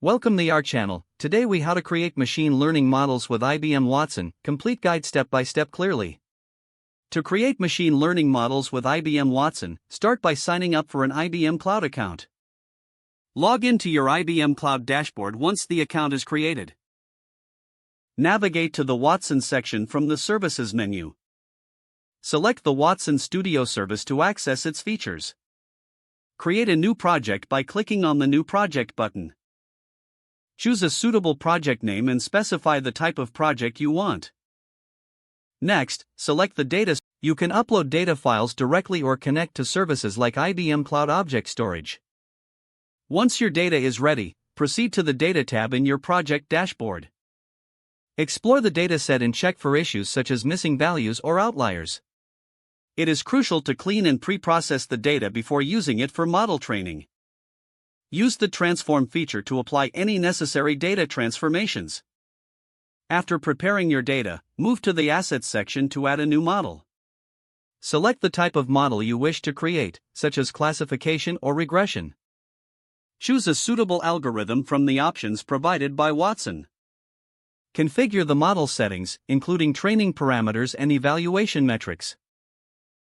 Welcome to our channel. Today we how to create machine learning models with IBM Watson, complete guide step by step clearly. To create machine learning models with IBM Watson, start by signing up for an IBM Cloud account. Log into your IBM Cloud dashboard once the account is created. Navigate to the Watson section from the Services menu. Select the Watson Studio service to access its features. Create a new project by clicking on the New Project button. Choose a suitable project name and specify the type of project you want. Next, select the data. You can upload data files directly or connect to services like IBM Cloud Object Storage. Once your data is ready, proceed to the Data tab in your project dashboard. Explore the dataset and check for issues such as missing values or outliers. It is crucial to clean and pre-process the data before using it for model training. Use the transform feature to apply any necessary data transformations. After preparing your data, move to the Assets section to add a new model. Select the type of model you wish to create, such as classification or regression. Choose a suitable algorithm from the options provided by Watson. Configure the model settings, including training parameters and evaluation metrics.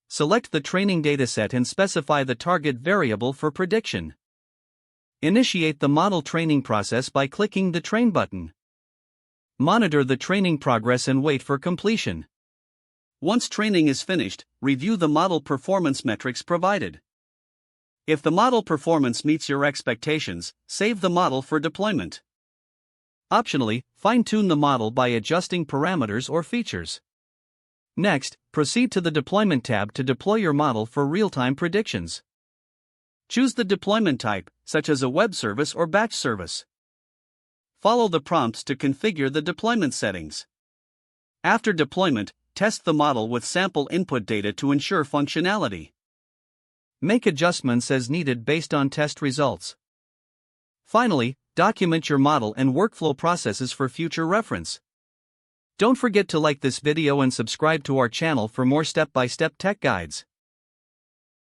Select the training dataset and specify the target variable for prediction. Initiate the model training process by clicking the Train button. Monitor the training progress and wait for completion. Once training is finished, review the model performance metrics provided. If the model performance meets your expectations, save the model for deployment. Optionally, fine-tune the model by adjusting parameters or features. Next, proceed to the Deployment tab to deploy your model for real-time predictions. Choose the deployment type, such as a web service or batch service. Follow the prompts to configure the deployment settings. After deployment, test the model with sample input data to ensure functionality. Make adjustments as needed based on test results. Finally, document your model and workflow processes for future reference. Don't forget to like this video and subscribe to our channel for more step-by-step tech guides.